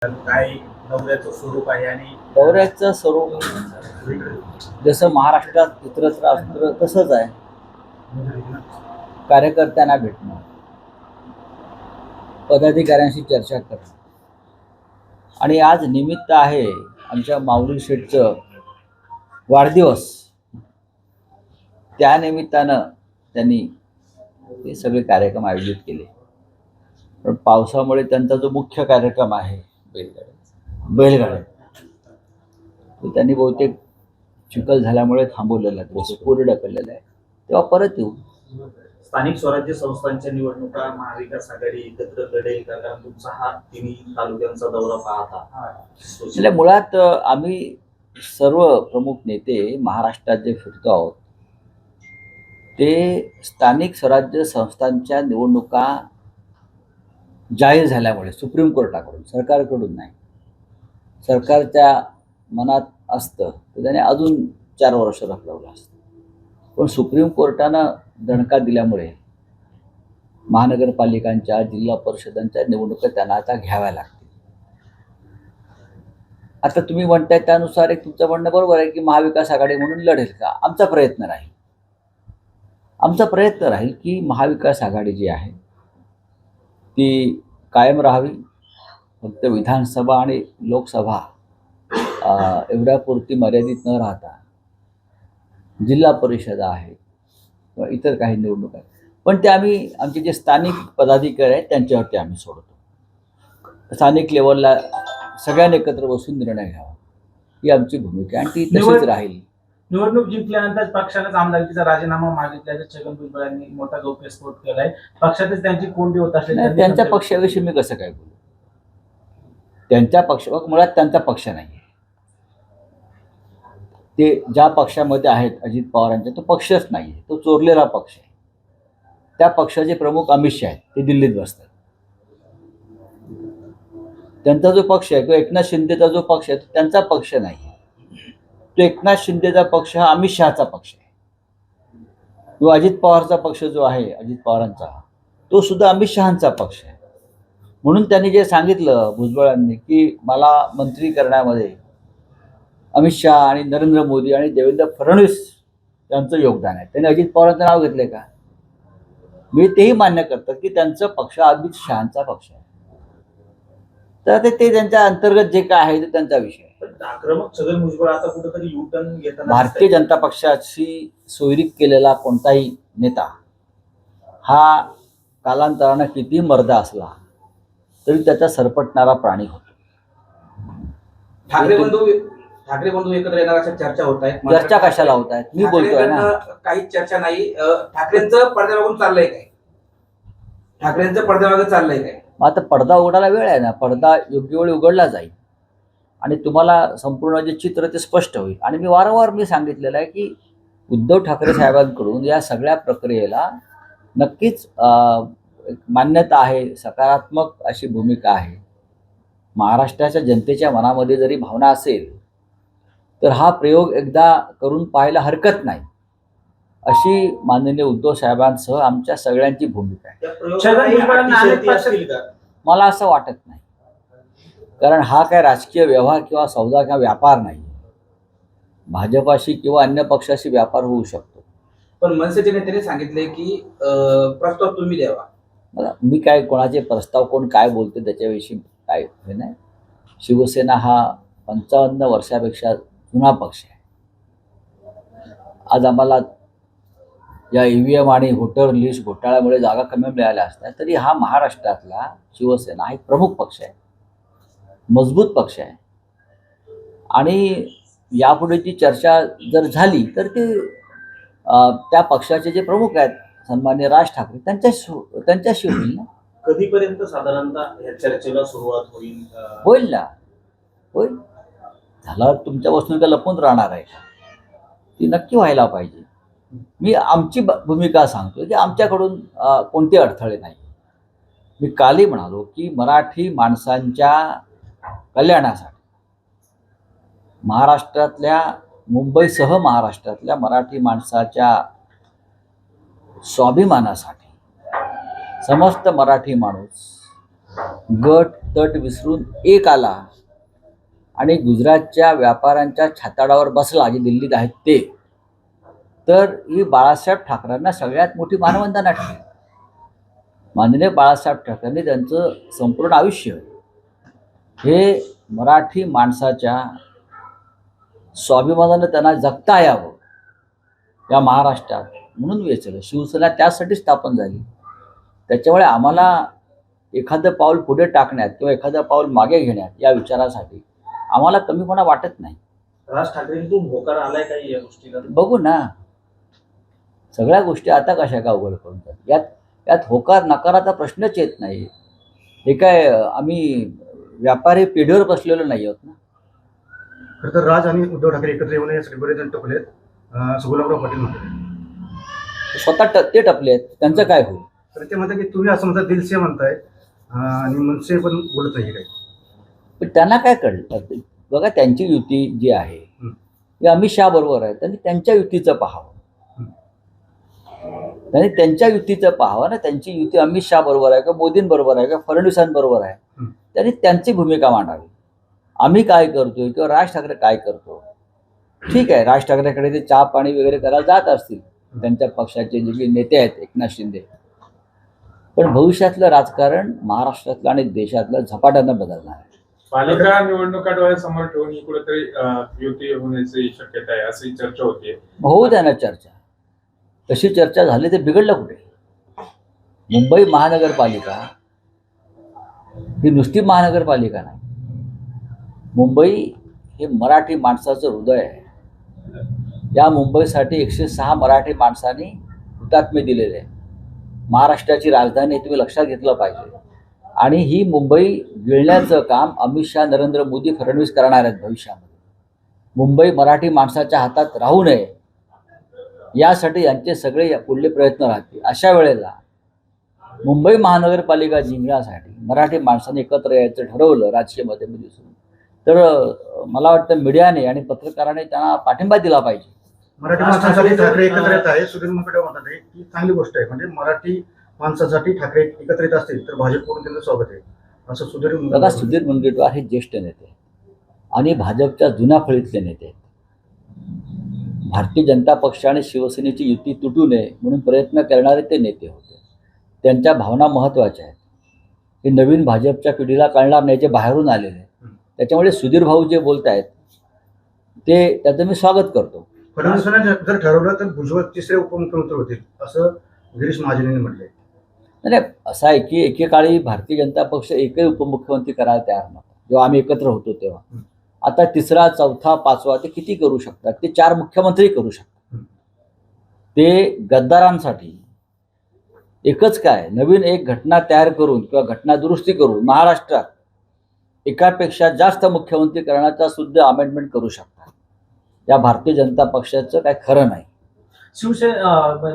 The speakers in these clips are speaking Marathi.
काय दौऱ्याचं स्वरूप आहे आणि दौऱ्याचं स्वरूप जसं महाराष्ट्रात इतरत्र असतं तसंच आहे. कार्यकर्त्यांना भेटणं, पदाधिकाऱ्यांशी चर्चा करणं. आणि आज निमित्त आहे आमच्या माऊली शेठचं वाढदिवस. त्या निमित्तानं त्यांनी हे सगळे कार्यक्रम आयोजित केले. पण पावसामुळे त्यांचा जो मुख्य कार्यक्रम आहे बैलगाड्या तो त्यांनी बहुतेक चिखल झाल्यामुळे थांबवलेला आहे, पुढे ढकललेला आहे. तेव्हा परत येऊ. स्थानिक स्वराज्य संस्थांच्या निवडणुका महाविकास आघाडी एकत्र लढेल का? कारण तुमचा हा तिन्ही तालुक्यांचा दौरा पाहता. म्हणजे मुळात आम्ही सर्व प्रमुख नेते महाराष्ट्रात जे फिरतो आहोत ते स्थानिक स्वराज्य संस्थांच्या निवडणुका जाहीर झाल्यामुळे सुप्रीम कोर्टाकडून, सरकारकडून नाही. सरकारच्या मनात असतं तर त्याने अजून 4 वर्ष रखडवलं असतं. पण सुप्रीम कोर्टानं दणका दिल्यामुळे महानगरपालिकांच्या, जिल्हा परिषदांच्या निवडणुका त्यांना आता घ्याव्या लागतील. आता तुम्ही म्हणताय त्यानुसार एक तुमचं म्हणणं बरोबर आहे की महाविकास आघाडी म्हणून लढेल का? आमचा प्रयत्न राहील की महाविकास आघाडी जी आहे ती कायम राहावी. फक्त विधानसभा आणि लोकसभा एवढ्यापुरती मर्यादित न राहता जिल्हा परिषद आहे किंवा इतर काही निवडणूक आहेत, पण ते आम्ही आमचे जे स्थानिक पदाधिकारी आहेत त्यांच्यावरती आम्ही सोडतो. स्थानिक लेवलला सगळ्यांनी एकत्र बसून निर्णय घ्यावा ही आमची भूमिका आहे आणि ती तशीच राहील. निवडणूक जिंकल्यानंतर पक्षानेच आमदारकीचा राजीनामा मागितल्याचं छगन भुजबळ यांनी मोठा गौप्यस्फोट केलाय. पक्षातच त्यांची कोंडी होत असल्याने त्यांच्या पक्षाविषयी मी कसं काय बोलू? त्यांच्या पक्ष मुळात त्यांचा पक्ष नाही. ते ज्या पक्षामध्ये आहेत अजित पवारांच्या तो पक्षच नाही, तो चोरलेला पक्ष आहे. त्या पक्षाचे प्रमुख अमित शहा आहेत, ते दिल्लीत बसतात. त्यांचा जो पक्ष आहे किंवा एकनाथ शिंदेचा जो पक्ष आहे तो त्यांचा पक्ष नाही. तो एकनाथ शिंदेचा पक्ष हा अमित शहाचा पक्ष आहे. किंवा अजित पवारचा पक्ष जो आहे अजित पवारांचा तो सुद्धा अमित शहांचा पक्ष आहे. म्हणून त्यांनी जे सांगितलं भुजबळांनी की मला मंत्री करण्यामध्ये अमित शहा आणि नरेंद्र मोदी आणि देवेंद्र फडणवीस यांचं योगदान आहे. त्यांनी अजित पवारांचं नाव घेतलंय का? मी तेही मान्य करतो की त्यांचा पक्ष अमित शहांचा पक्ष आहे. तर ते त्यांच्या अंतर्गत जे काय आहे ते त्यांचा विषय आहे. आक्रमक छगन भुजबळ आता कुठेतरी युटर्न घेताना भारतीय जनता पक्षाशी सोयरीक केलेला कोणताही नेता हा कालांतरानं किती मर्द असला तरी त्याचा सरपटणारा प्राणी होतो. ठाकरे बंधू एकत्र येणार अशा चर्चा होत आहेत. चर्चा कशाला होत आहेत? मी बोलतोय ना. काहीच चर्चा नाही. ठाकरेंचं पडद्यामागून चाललंय काय? ठाकरेंचं पडद्यामागे चाललंय काय? आता पडदा उघडायला वेळ आहे ना. पडदा योग्य वेळी उघडला जाईल आणि तुम्हाला संपूर्ण जे चित्र ते स्पष्ट होईल. आणि मी वारंवार सांगितलेलं आहे की उद्धव ठाकरे साहेबांकडून या सगळ्या प्रक्रियेला नक्कीच मान्यता आहे, सकारात्मक अशी भूमिका आहे. महाराष्ट्राच्या जनतेच्या मनामध्ये जरी भावना असेल तर हा प्रयोग एकदा करून पाहायला हरकत नाही अशी माननीय उद्धव साहेबांसह आमच्या सगळ्यांची भूमिका आहे. छगन भुजबळांना मला असं वाटत नाही, कारण हा काय राजकीय व्यवहार किंवा सौदा किंवा व्यापार नाही. भाजपाशी किंवा अन्य पक्षाशी व्यापार होऊ शकतो. पण मनसेच्या नेत्याने सांगितले की प्रस्ताव तुम्ही द्यावा. मी काय कोणाचे प्रस्ताव कोण काय बोलते त्याच्याविषयी काय हे नाही. शिवसेना हा 55 वर्षापेक्षा जुना पक्ष आहे. आज आम्हाला या EVM आणि व्होटर लिस्ट घोटाळ्यामुळे जागा कमी मिळाल्या असल्या तरी हा महाराष्ट्रातला शिवसेना हा एक प्रमुख पक्ष आहे, मजबूत पक्ष आहे. आणि यापुढेची चर्चा जर झाली तर ते त्या पक्षाचे जे प्रमुख आहेत सन्माननीय राज ठाकरे त्यांच्याशी होईल ना. कधीपर्यंत साधारणतः या चर्चेला सुरुवात होईल? होईल ना, होईल. झाल्यावर तुमच्या वस्तूंना लपून राहणार आहे, ती नक्की व्हायला पाहिजे. मी आमची भूमिका सांगतो की आमच्याकडून कोणते अडथळे नाही. मी कालही म्हणालो की मराठी माणसांच्या कल्याणासाठी महाराष्ट्रातल्या, मुंबईसह महाराष्ट्रातल्या मराठी माणसाच्या स्वाभिमानासाठी समस्त मराठी माणूस गट तट विसरून एक आला आणि गुजरातच्या व्यापाऱ्यांच्या छाताडावर बसला, जे दिल्लीत आहेत ते, तर ही बाळासाहेब ठाकरेंना सगळ्यात मोठी मानवंदना ठरली. माननीय बाळासाहेब ठाकरेंनी त्यांचं संपूर्ण आयुष्य हे मराठी माणसाच्या स्वाभिमानानं त्यांना जगता यावं या महाराष्ट्रात म्हणून वेचलं. शिवसेना त्यासाठी स्थापन झाली. त्याच्यामुळे आम्हाला एखादं पाऊल पुढे टाकण्यात किंवा एखादं पाऊल मागे घेण्यात या विचारासाठी आम्हाला कमीपणा वाटत नाही. राज ठाकरेंतून होकार आलाय काही या गोष्टीला? बघू ना, सगळ्या गोष्टी आता कशा का उघड करून यात होकार नकाराचा प्रश्नच येत नाही. हे काय आम्ही व्यापारी पिढीवर बसलेलो नाही आहोत ना. खरं तर राज आणि उद्धव ठाकरे एकत्र येऊन यासाठी बरेच जण टपलेत. गुलाबराव पाटील म्हणतात, स्वतः ते टपले आहेत, त्यांचं काय होईल? तर ते म्हणतात की तुम्ही असं म्हणता दिलसे म्हणताय आणि मनसे पण बोलत नाही काही. पण त्यांना काय कळलं? बघा, त्यांची युती जी आहे ही अमित शहा बरोबर आहे. त्यांनी त्यांच्या युतीचं पाहावं. त्यांनी त्यांच्या युतीचं पाहावं ना. त्यांची युती अमित शहा बरोबर आहे का मोदींबरोबर आहे का फडणवीसांबरोबर आहे? त्यांनी त्यांची भूमिका मांडावी. आम्ही काय करतोय किंवा राज ठाकरे काय करतो, ठीक आहे, राज ठाकरेकडे ते चहा पाणी वगैरे करायला जात असतील त्यांच्या पक्षाचे जे काही नेते आहेत, एकनाथ शिंदे. पण भविष्यातलं राजकारण महाराष्ट्रातलं आणि देशातलं झपाट्यानं बदलणार आहे. पालिका निवडणुका डोळ्यासमोर ठेवून ही कुठेतरी युती होण्याची शक्यता आहे अशी चर्चा होतीये. होऊ द्या ना चर्चा. तशी चर्चा झाली ते बिघडलं कुठे? मुंबई महानगरपालिका ही नुसती महानगरपालिका नाही. मुंबई हे मराठी माणसाचं हृदय आहे. या मुंबईसाठी 106 मराठी माणसांनी हुतात्मे दिलेले आहे. महाराष्ट्राची राजधानी तुम्ही लक्षात घेतलं पाहिजे. आणि ही मुंबई गिळण्याचं काम अमित शहा, नरेंद्र मोदी, फडणवीस करणार आहेत भविष्यामध्ये. मुंबई मराठी माणसाच्या हातात राहू नये यासाठी यांचे सगळे पुढले प्रयत्न राहतील. अशा वेळेला मुंबई महानगरपालिका जिंकण्यासाठी मराठी माणसांनी एकत्र यायचं ठरवलं राजकीय माध्यमातून, तर मला वाटतं मीडियाने आणि पत्रकारांनी त्यांना पाठिंबा दिला पाहिजे. मराठी माणसांसाठी ठाकरे एकत्र येत आहे. सुधीर मुनगंटीवार म्हणतात की चांगली गोष्ट आहे, म्हणजे मराठी माणसासाठी ठाकरे एकत्र येत असतील तर भाजपकडून त्यांचं स्वागत आहे, असं सुधीर बघा, मुनगंटीवार. सुधीर मुनगंटीवार हे ज्येष्ठ नेते आहेत आणि भाजपच्या जुन्या फळीतले नेते आहेत. भारतीय जनता पक्ष आणि शिवसेनेची युती तुटू नये म्हणून प्रयत्न करणारे ते नेते होते. त्यांच्या भावना महत्त्वाच्या आहेत. हे नवीन भाजपच्या पिढीला कळणार नाही, जे बाहेरून आलेले आहेत. त्याच्यामुळे सुधीर भाऊ जे बोलत आहेत ते त्याचं मी स्वागत करतो. फडणवीसांनी जर ठरवलं तर भुजबळ तिसरे उपमुख्यमंत्री होतील असं गिरीश महाजनांनी म्हटलंय. नाही, असं आहे की एकेकाळी भारतीय जनता पक्ष एकही उपमुख्यमंत्री करायला तयार नव्हता जेव्हा आम्ही एकत्र होतो तेव्हा. आता तिसरा, चौथा, पाचवा ते किती करू शकतात? ते 4 मुख्यमंत्री करू शकतात. ते गद्दारांसाठी एकच काय, नवीन एक घटना तयार करून किंवा घटना दुरुस्ती करून महाराष्ट्रात एकापेक्षा जास्त मुख्यमंत्री करण्याचा सुद्धा अमेंडमेंट करू शकतात. या भारतीय जनता पक्षाचं काय खरं नाही.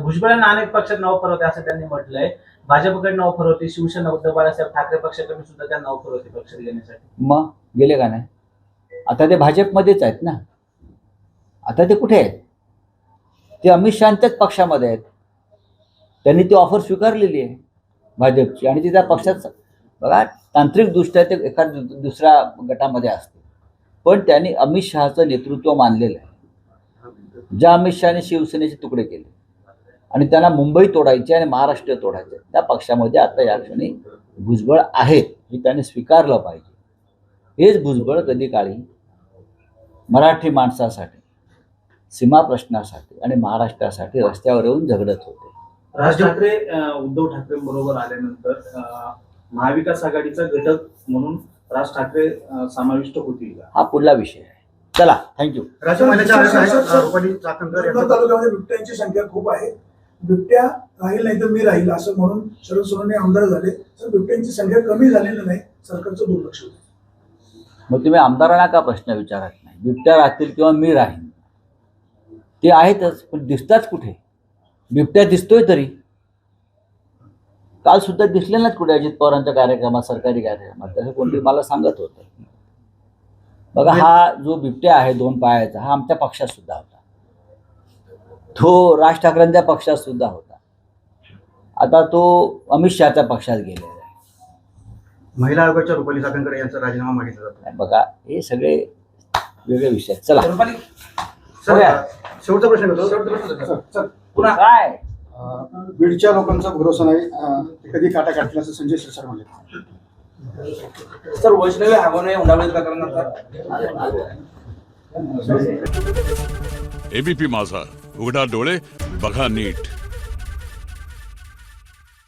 भुजबळांना अनेक पक्षात ऑफर होते असं त्यांनी म्हटलंय. भाजपकडनं ऑफर होती, शिवसेना उद्धव बाळासाहेब ठाकरे पक्षाकडून सुद्धा त्यांना ऑफर होती पक्षात घेण्यासाठी. मग गेले का नाही? आता ते भाजपमध्येच आहेत ना. आता ते कुठे आहेत? ते अमित शहांच्याच पक्षामध्ये आहेत. त्यांनी ती ऑफर स्वीकारलेली आहे भाजपची आणि ती त्या पक्षात, बघा, तांत्रिकदृष्ट्या ते एखाद्या दुसऱ्या गटामध्ये असते, पण त्यांनी अमित शहाचं नेतृत्व मानलेलं आहे. ज्या अमित शहाने शिवसेनेचे तुकडे केले आणि त्यांना मुंबई तोडायची आणि महाराष्ट्र तोडायचे, त्या पक्षामध्ये आता या क्षणी भुजबळ आहेत हे त्यांनी स्वीकारलं पाहिजे. हेच भुजबळ कधी काळी मराठी माणसासाठी, सीमा प्रश्नासाठी आणि महाराष्ट्रासाठी रस्त्यावर येऊन झगडत होते. राज ठाकरे उद्धव ठाकरे बरोबर आल्यानंतर महाविकास आघाडीचा घटक म्हणून राज ठाकरे समाविष्ट होतील का? हा पुढला विषय आहे. चला, थँक्यू. राज्य महिन्याच्या रुपाली चाकणकर यांचं तालुक्यामध्ये बिबट्यांची संख्या खूप आहे. बिबट्या राहील नाही तर मी राहील असं म्हणून शरद सोनवणे आमदार झाले, तर बिबट्यांची संख्या कमी झालेली नाही, सरकारचं दुर्लक्ष होतं. मग तुम्ही आमदारांना का प्रश्न विचारत नाही? बिबट्या राहतील किंवा मी राहीन, ते आहेतच, पण दिसतात कुठे? बिबट्या दिसतोय तरी. काल सुद्धा दिसले नाच कुठे अजित पवारांच्या कार्यक्रमात, सरकारी कार्यक्रमात. तसं कोणतरी मला सांगत होतं. बघा, हा जो बिबट्या आहे 2 पायाचा, हा आमच्या पक्षात सुद्धा होता. तो राज ठाकरेंच्या पक्षात सुद्धा होता. आता तो अमित शहाच्या पक्षात गेलेला आहे. महिला आयोगाच्या रुपाली चाकणकर यांचा राजीनामा मागितला जातो. बघा हे सगळे वेगळे विषय आहेत. चला रुपाली, सर बघा. शेवटचा प्रश्न घेतो. शेवटचा प्रश्न होता. सर पुन्हा काय बीडच्या लोकांचा भरोसा नाही, ते कधी काटा काढतील असं संजय शिरसाट म्हणले. सर वैष्णवी हगवणे हुंडाबळी प्रकरणाचा एबीपी माझा, उघडा डोळे बघा नीट.